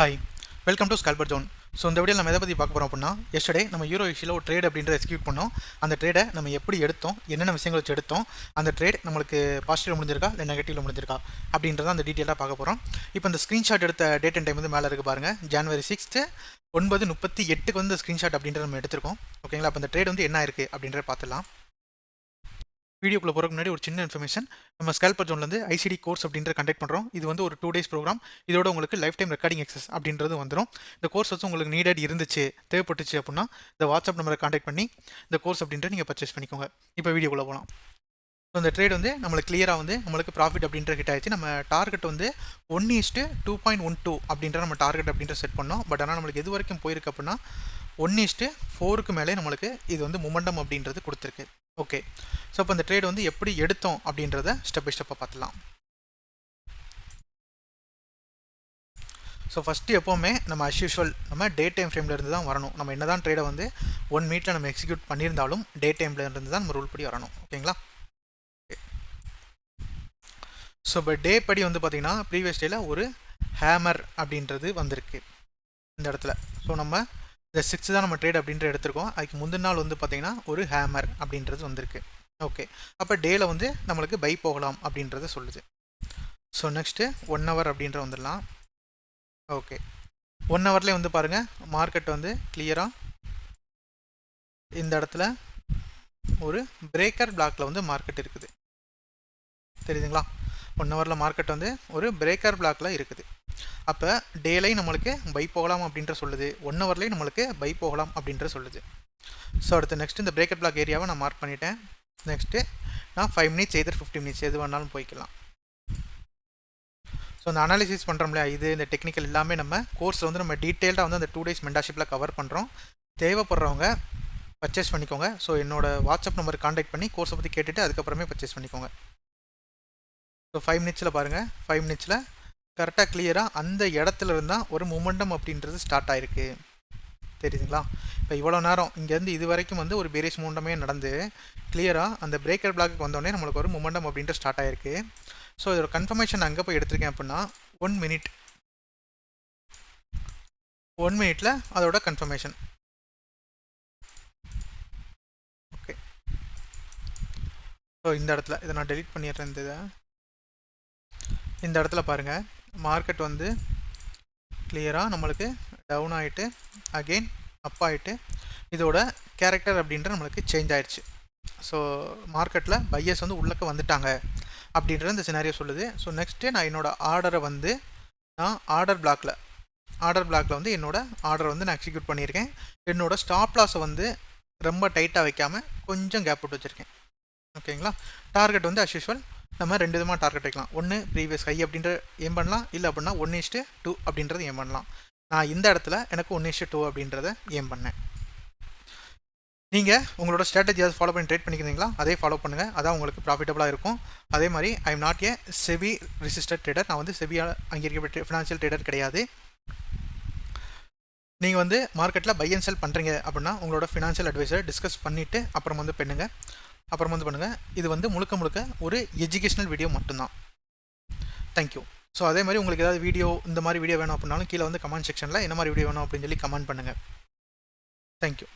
Hi, welcome to sculptor zone. So இந்த வீடியோவில் நம்ம எதை பற்றி பார்க்க போகிறோம் அப்படின்னா, எஸ்டர்டே நம்ம யூரோ இஷ்யூவில் ஒரு ட்ரேட் அப்படின்றத எக்ஸிக்யூட் பண்ணோம். அந்த ட்ரேடை நம்ம எப்படி எடுத்தோம், என்னென்ன விஷயங்கள் வச்சு எடுத்தோம், அந்த ட்ரேட் நம்மளுக்கு பாசிட்டிவ் முடிஞ்சிருக்கா இல்லை நெகட்டிவ்ல முடிஞ்சிருக்கா அப்படின்றத அந்த டீட்டெயிலாக பார்க்க போகிறோம். இப்போ இந்த ஸ்க்ரீன்ஷாட் எடுத்த டேட் அண்ட் டைம் வந்து மேலே இருக்குது பாருங்கள். ஜனவரி 6 9:38 வந்து ஸ்க்ரீன்ஷாட் அப்படின்றத நம்ம எடுத்திருக்கோம். ஓகேங்களா? அப்போ அந்த ட்ரேட் வந்து என்ன இருக்குது அப்படின்றத பார்த்துலாம். வீடியோக்குள்ள போகிறதுக்கு முன்னாடி ஒரு சின்ன இன்ஃபர்மேஷன். நம்ம ஸ்கல்பர் ஜோன்லேருந்து ஐசிடி கோர்ஸ் அப்படின்ற கண்டக்ட் பண்ணுறோம். இது வந்து ஒரு 2 days ப்ரோக்ராம். இதோட உங்களுக்கு லைஃப் டைம் ரெக்கார்டிங் எக்ஸஸ் அப்படின்றது வந்துடும். இந்த கோர்ஸ் வந்து உங்களுக்கு நீடட் இருந்துச்சு, தேவைப்பட்டுச்சு அப்படின்னா இந்த வாட்ஸ்அப் நம்பரை கான்டாக்ட் பண்ணி இந்த கோர்ஸ் அப்படின்ற நீங்கள் பர்ச்சேஸ் பண்ணிக்கோங்க. இப்போ வீடியோக்குள்ளே போகலாம். ஸோ இந்த ட்ரேட் வந்து நம்மளுக்கு கிளியராக வந்து நம்மளுக்கு ப்ராஃபிட் அப்படின்ற ஹிட் ஆயிடுச்சு. நம்ம டார்கெட் வந்து 1:2.12 அப்படின்ற நம்ம டார்கெட் அப்படின்ற செட் பண்ணோம். பட் ஆனால் நம்மளுக்கு எது வரைக்கும் போயிருக்கு அப்படின்னா 1:4க்கு மேலே நம்மளுக்கு இது வந்து மொமெண்டம் அப்படின்றது கொடுத்துருக்கு. ஓகே, ஸோ அப்போ அந்த ட்ரேட் வந்து எப்படி எடுத்தோம் அப்படின்றத ஸ்டெப் பை ஸ்டெப்பாக பார்த்துலாம். ஸோ ஃபஸ்ட்டு எப்போவுமே நம்ம அஸ்யூஷுவல் நம்ம டே டைம் ஃப்ரேமில் இருந்து தான் வரணும். நம்ம என்ன தான் ட்ரேடை வந்து 1 minute நம்ம எக்ஸிக்யூட் பண்ணியிருந்தாலும் டே டைமில் இருந்து தான் நம்ம ரூல் படி வரணும். ஓகேங்களா? ஸோ இப்போ டே படி வந்து பார்த்திங்கன்னா ப்ரீவியஸ் டேயில் ஒரு ஹேமர் அப்படின்றது வந்திருக்கு இந்த இடத்துல. ஸோ நம்ம இந்த 6 தான் நம்ம ட்ரேட் அப்படின்ற எடுத்திருக்கோம். அதுக்கு முந்தின நாள் வந்து பார்த்திங்கன்னா ஒரு ஹேமர் அப்படின்றது வந்திருக்கு. ஓகே, அப்போ டேயில் வந்து நம்மளுக்கு பை போகலாம் அப்படின்றத சொல்லுது. ஸோ நெக்ஸ்ட்டு 1 hour அப்படின்ற வந்துடலாம். ஓகே, 1 hourலேயே வந்து பாருங்கள் மார்க்கெட் வந்து கிளியராக இந்த இடத்துல ஒரு பிரேக்கர் பிளாக்ல வந்து மார்க்கெட் இருக்குது. தெரியுதுங்களா? 1 hourல மார்க்கெட் வந்து ஒரு பிரேக்கர் பிளாக்ல இருக்குது. அப்போ டேலையும் நம்மளுக்கு பை போகலாம் அப்படின்ற சொல்லுது, 1 hourலேயும் நம்மளுக்கு பை போகலாம் அப்படின்ற சொல்லுது. ஸோ அடுத்து நெக்ஸ்ட் இந்த பிரேக்கர் பிளாக் ஏரியாவை நான் மார்க் பண்ணிட்டேன். நெக்ஸ்ட்டு நான் 5 minutes எதர் 15 minutes எது வேணாலும் போய்க்கலாம். ஸோ அந்த அனாலிசிஸ் பண்ணுறோம்லையா, இது இந்த டெக்னிக்கல் எல்லாமே நம்ம கோர்ஸில் வந்து நம்ம டீட்டெயில்டாக வந்து அந்த 2 days மென்டர்ஷிப்பில் கவர் பண்ணுறோம். தேவைப்படுறவங்க பர்ச்சேஸ் பண்ணிக்கோங்க. ஸோ என்னோட வாட்ஸ்அப் நம்பருக்கு கான்டாக்ட் பண்ணி கோர்ஸை பற்றி கேட்டுட்டு அதுக்கப்புறமே பர்ச்சேஸ் பண்ணிக்கோங்க. ஸோ 5 minutesல பாருங்கள், 5 minutesல கரெக்டாக கிளியராக அந்த இடத்துல இருந்தால் ஒரு மொமெண்டம் அப்படின்றது ஸ்டார்ட் ஆகிருக்கு. தெரியுதுங்களா? இப்போ இவ்வளோ நேரம் இங்கேருந்து இது வரைக்கும் வந்து ஒரு பேரிஸ் மொமெண்டமே நடந்து கிளியராக அந்த பிரேக்கர் பிளாக்கு வந்தோடனே நம்மளுக்கு ஒரு மொமெண்டம் அப்படின்ட்டு ஸ்டார்ட் ஆகிருக்கு. ஸோ இதோட கன்ஃபர்மேஷன் அங்கே போய் எடுத்திருக்கேன் அப்படின்னா 1 minute அதோட கன்ஃபர்மேஷன். ஓகே, ஸோ இந்த இடத்துல இதை நான் டெலீட் பண்ணிடுறேன். இந்த இடத்துல பாருங்கள் மார்க்கெட் வந்து கிளியராக நம்மளுக்கு டவுன் ஆகிட்டு அகெயின் அப் ஆகிட்டு இதோட கேரக்டர் அப்படின்ற நம்மளுக்கு சேஞ்ச் ஆகிடுச்சு. ஸோ மார்க்கெட்டில் பையர்ஸ் வந்து உள்ளக்க வந்துட்டாங்க அப்படின்ற இந்த சினாரியோ சொல்லுது. ஸோ நெக்ஸ்ட்டு நான் என்னோடய ஆர்டரை வந்து நான் ஆர்டர் பிளாக்ல வந்து என்னோடய ஆர்டரை வந்து நான் எக்ஸிக்யூட் பண்ணியிருக்கேன். என்னோடய ஸ்டாப் லாஸை வந்து ரொம்ப டைட்டாக வைக்காமல் கொஞ்சம் கேப் விட்டு வச்சுருக்கேன். ஓகேங்களா? டார்கெட் வந்து அஸ் யூஷுவல் நம்ம 2 விதமாக டார்கெட் வைக்கலாம். ஒன்று ப்ரீவியஸ் ஹை அப்படின்ற ஏம் பண்ணலாம், இல்லை அப்படின்னா 1:2 அப்படின்றது ஏம் பண்ணலாம். நான் இந்த இடத்துல எனக்கு 1:2 அப்படின்றத ஏம் பண்ணேன். நீங்கள் உங்களோட ஸ்ட்ராட்டஜி அதை ஃபாலோ பண்ணி ட்ரேட் பண்ணிக்கிறீங்களா, அதே ஃபாலோ பண்ணுங்கள். அதான் உங்களுக்கு ப்ராஃபிட்டபுளாக இருக்கும். அதே மாதிரி I am not a SEBI registered trader. நான் வந்து செபியால் அங்கீகரிக்கப்பட்ட ஃபினான்ஷியல் ட்ரேடர் கிடையாது. நீங்கள் வந்து மார்க்கெட்டில் பை அண்ட் செல் பண்ணுறீங்க அப்படின்னா உங்களோட ஃபினான்ஷியல் அட்வைசரை டிஸ்கஸ் பண்ணிவிட்டு அப்புறம் வந்து பண்ணுங்கள். இது வந்து முழுக்க ஒரு எஜுகேஷனல் வீடியோ மட்டும்தான். தேங்க்யூ. ஸோ அதே மாதிரி உங்களுக்கு ஏதாவது வீடியோ இந்த மாதிரி வீடியோ வேணும் அப்படின்னாலும் கீழே வந்து கமெண்ட் செக்ஷனில் என்ன மாதிரி வீடியோ வேணும் அப்படின்னு சொல்லி கமெண்ட் பண்ணுங்கள். தேங்க்யூ.